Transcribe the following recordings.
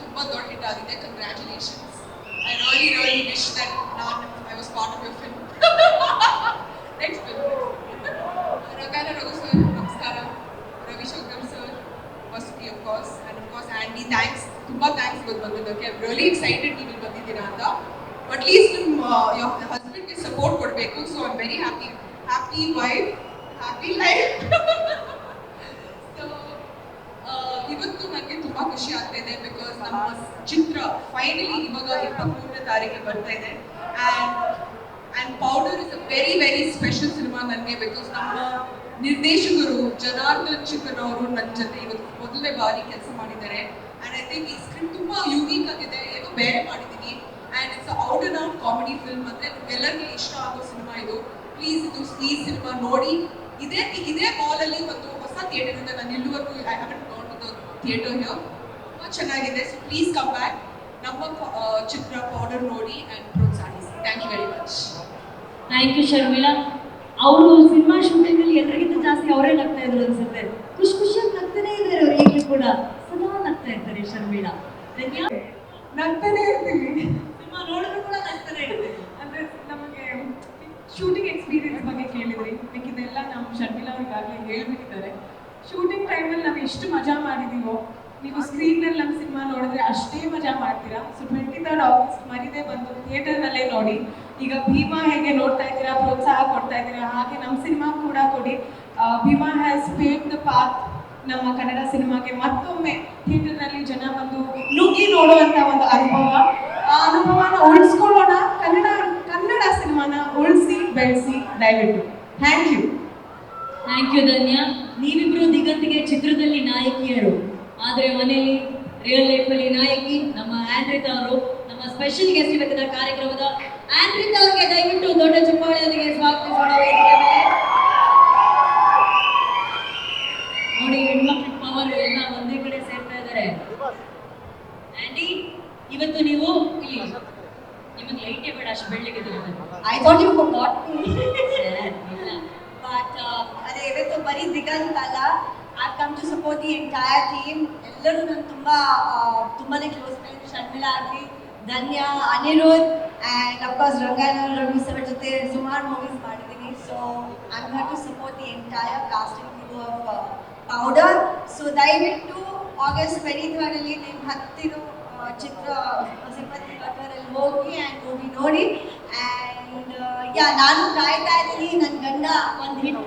ತುಂಬಾ ದೊಡ್ಡ ಹಿಟ್ ಆಗಿದೆ. Congratulations. I really wish that I was part of your film. Next film ರಗಾನ Raghu sir ನಮಸ್ಕಾರ. ರವಿಶಂಕರ್ ಸರ್ ವಸುತಿ of course, and of course ಆ್ಯಂಡಿ ಥ್ಯಾಂಕ್ಸ್, ತುಂಬ ಥ್ಯಾಂಕ್ಸ್ ಇವತ್ತು ಬಂದಿದ್ದಕ್ಕೆ. ಐ ಆಮ್ ರಿಯಲಿ ಎಕ್ಸೈಟೆಡ್ ನೀವು ಇಲ್ಲಿ ಬಂದಿದ್ದೀರಾ ಅಂತ. ಅಟ್ಲೀಸ್ಟ್ ನಿಮ್ಮ ಹಸ್ಬೆಂಡ್ಗೆ ಸಪೋರ್ಟ್ ಕೊಡಬೇಕು. So I am very happy wife, happy life. So ಇವತ್ತು ನನಗೆ ತುಂಬ ಖುಷಿ ಆಗ್ತಾ ಇದೆ ಬಿಕಾಸ್ ನಮ್ಮ ಚಿತ್ರ ಫೈನಲಿ ಇವಾಗ 23ನೇ ತಾರೀಕಿಗೆ ಬರ್ತಾ ಇದೆ. And powder is a very very special cinema ನನಗೆ ಬಿಕಾಸ್ ನಮ್ಮ ನಿರ್ದೇಶಕರು ಜನಾರ್ದನ್ ಚಿಕ್ಕನ್ ಅವರು ನನ್ನ ಜೊತೆ ಇವತ್ತು ಮೊದಲನೇ ಬಾರಿ ಕೆಲಸ ಮಾಡಿದ್ದಾರೆ. ಆ್ಯಂಡ್ ಐ ಥಿಂಕ್ ಈ ಸ್ಕ್ರಿಪ್ಟ್ ತುಂಬ ಯೂನಿಕ್ ಆಗಿದೆ, ಏನೋ ಬೇರೆ ಮಾಡಿದ್ದೀನಿ. And it's out and out comedy film. ಅಂದರೆ ಎಲ್ಲರಿಗೂ ಇಷ್ಟ ಆಗೋ ಸಿನಿಮಾ ಇದು. ಪ್ಲೀಸ್ ಈ ಸಿನಿಮಾ ನೋಡಿ. ಇದೇ ಮಾಲಲ್ಲಿ ಒಂದು ಹೊಸ ಥಿಯೇಟರ್ ಇದೆ. ನಾನು ಇಲ್ಲಿವರೆಗೂ I haven't gone to the theatre here. ತುಂಬ ಚೆನ್ನಾಗಿದೆ. So please come back. ನಮ್ಮ ಚಿತ್ರ ಪೌಡರ್ ನೋಡಿ ಆ್ಯಂಡ್ ಪ್ರೋತ್ಸಾಹಿಸಿ. Thank you very much. Thank you Sharmila. ಅವರು ಸಿನಿಮಾ ಶೂಟಿಂಗ್ ಅಲ್ಲಿ ಎಲ್ಲರಿಗಿಂತ ಜಾಸ್ತಿ ಅವರೇ ನಗ್ತಾ ಇದ್ರು ಅನ್ಸುತ್ತೆ. ಖುಷಿಯಾಗಿ ನಗ್ತಾನೆ ಇದ್ದಾರೆ ಅವ್ರು ಈಗಲೂ ಕೂಡ. ಸದಾ ನಗ್ತಾ ಇರ್ತಾರೆ ಶರ್ಮಿಳಾ. ನಗ್ತಾನೆ ಇರ್ತೀವಿ. ಸಿನಿಮಾ ನೋಡಿದ್ರು ಕೂಡ ನಗ್ತಾನೆ ಇರ್ತೀವಿ. ಅಂದರೆ ನಮಗೆ ಶೂಟಿಂಗ್ ಎಕ್ಸ್ಪೀರಿಯನ್ಸ್ ಬಗ್ಗೆ ಕೇಳಿದ್ರಿ. ಇದೆಲ್ಲ ನಮ್ಮ ಶರ್ಮಿಳಾ ಅವ್ರಿಗಾಗಲೇ ಹೇಳ್ಬಿಟ್ಟಿದ್ದಾರೆ. ಶೂಟಿಂಗ್ ಟೈಮಲ್ಲಿ ನಾವು ಎಷ್ಟು ಮಜಾ ಮಾಡಿದ್ದೀವೋ ನೀವು ಸ್ಕ್ರೀನಲ್ಲಿ ನಮ್ಮ ಸಿನಿಮಾ ನೋಡಿದ್ರೆ ಅಷ್ಟೇ ಮಜಾ ಮಾಡ್ತೀರಾ. ಸೊ 23rd August ಮರಿದೇ ಬಂದು ಥಿಯೇಟರ್ನಲ್ಲೇ ನೋಡಿ. ಈಗ ಭೀಮಾ ಹೇಗೆ ನೋಡ್ತಾ ಇದ್ದೀರಾ, ಪ್ರೋತ್ಸಾಹ ಕೊಡ್ತಾ ಇದ್ದೀರಾ, ಹಾಗೆ ನಮ್ಮ ಸಿನಿಮಾ ಕೂಡ ಕೊಡಿ. Bheema has paved the path ನಮ್ಮ ಕನ್ನಡ ಸಿನಿಮಾಗೆ. ಮತ್ತೊಮ್ಮೆ ಥಿಯೇಟರ್ನಲ್ಲಿ ಜನ ಬಂದು ನುಗ್ಗಿ ನೋಡುವಂಥ ಒಂದು ಅನುಭವ. ಆ ಅನುಭವನ ಉಳಿಸ್ಕೊಳ್ಳೋಣ. ಕನ್ನಡ ಸಿನಿಮಾನ ಉಳಿಸಿ ಬೆಳೆಸಿ ದಯವಿಟ್ಟು. Thank you. Thank you Dhanya. ನೀವಿಬ್ರು ದಿಗಂತಿಗೆ ಚಿತ್ರದಲ್ಲಿ ನಾಯಕಿಯರು, ಆದರೆ ಮನೆಯಲ್ಲಿ ರಿಯಲ್ ಲೈಫಲ್ಲಿ ನಾಯಕಿ ನಮ್ಮ ಆಂಡ್ರಿತಾ ಅವರು. ನಮ್ಮ ಸ್ಪೆಷಲ್ ಗೆಸ್ಟ್ ಇವತ್ತಿನ ಕಾರ್ಯಕ್ರಮದ ಆಂಡ್ರಿತಾ ಅವರಿಗೆ ದಯವಿಟ್ಟು ದೊಡ್ಡ ಚಪ್ಪಾಳೆಯೊಂದಿಗೆ ಸ್ವಾಗತಿಸೋಣ ವೇದಿಕೆ ಮೇಲೆ. ನೋಡಿ, ಹೆಣ್ಮಕ್ಳ ಪವರ್ ಎಲ್ಲ ಒಂದೇ ಕಡೆ ಸೇರ್ತಾ ಇದ್ದಾರೆ. ಆಂಡಿ, ಇವತ್ತು ನೀವು ಇಲ್ಲಿ ನಿಮಗೆ ಲೈಟೇ ಬೇಡ, ಅಷ್ಟು ಬೆಳ್ಳಿಗಿದ್ದೀರ. I thought you forgot me. But ಅದೇ ಇವತ್ತು ಬರೀ ದಿಗಂತ್ ಅಲ್ಲ, I've come to support the entire team. ಎಲ್ಲರೂ ನನ್ನ ತುಂಬಾನೇ ಕ್ಲೋಸ್ ಫ್ರೆಂಡ್. ಶರ್ಮಿಳಾ ಆಗಲಿ, Dhanya, Aniruddh and of course Rangayana Raghu sir ಜೊತೆ ಸುಮಾರು ಮೂವೀಸ್ ಮಾಡಿದ್ದೀನಿ. So I am going to support the entire casting crew of Powder. So ದಯವಿಟ್ಟು August 23rd ಅಲ್ಲಿ ನೀವು ಹತ್ತಿರೋ ಚಿತ್ರ ಸಿಬ್ಬಂದಿ ವರ್ಗರಲ್ಲಿ ಹೋಗಿ ಆ್ಯಂಡ್ ಮೂವಿ ನೋಡಿ. ಆ್ಯಂಡ್ ನಾನು ಕಾಯ್ತಾ ಇದ್ದೀನಿ ನನ್ನ ಗಂಡ ಒಂದು ಹಿಟ್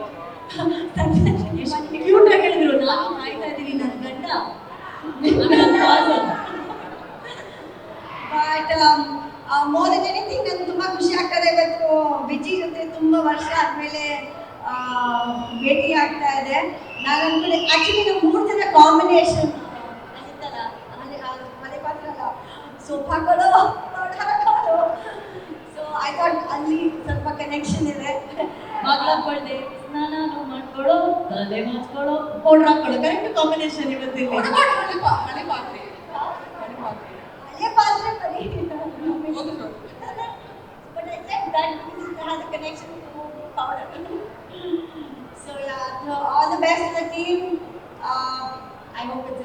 ಕ್ಯೂಟ್ ಆಗಿ ಹೇಳಿದ್ರು, ನಾನು ಕಾಯ್ತಾ ಇದ್ದೀನಿ ನನ್ನ ಗಂಡ. ಬಟ್ ಮೋರ್ ದೆನ್ ಎನಿಥಿಂಗ್ ನಂಗೆ ತುಂಬ ಖುಷಿ ಆಗ್ತದೆ ಇವತ್ತು ವಿಜಿ ಜೊತೆ ತುಂಬ ವರ್ಷ ಆದಮೇಲೆ ಭೇಟಿ ಆಗ್ತಾ ಇದೆ. ನಾನು ಅಂದ್ಕೊಂಡೆ ಆ್ಯಕ್ಚುಲಿ ನಾವು 3 ಜನ ಕಾಂಬಿನೇಷನ್ ಆಗಿತ್ತಲ್ಲ, ಮನೆ ಪಾತ್ರ ಅಲ್ಲ, ಸೋಫಾ ಕೊಡೋ ಸೊ ಐ ಥಾಟ್ ಅಲ್ಲಿ ಸ್ವಲ್ಪ ಕನೆಕ್ಷನ್ ಇದೆ. ಬಾಗ್ಲಾಕೊಳ್ದೆ ಸ್ನಾನ ಮಾಡ್ಕೊಳ್ಳೋ, ತಲೆ ಮಾಡ್ಕೊಳ್ಳೋ, ಪೌಡ್ರ್ ಹಾಕೊಳ್ಳೋ, ಕರೆಕ್ಟ್ ಕಾಂಬಿನೇಷನ್ ಇವತ್ತಿಲ್ಲಿ. ಹಳೆ ಪಾತ್ರೆ ಹಳೆ ಪಾತ್ರೆ ಬರೀ but I said that has a connection to powder. So yeah, all the best to the team. I hope it's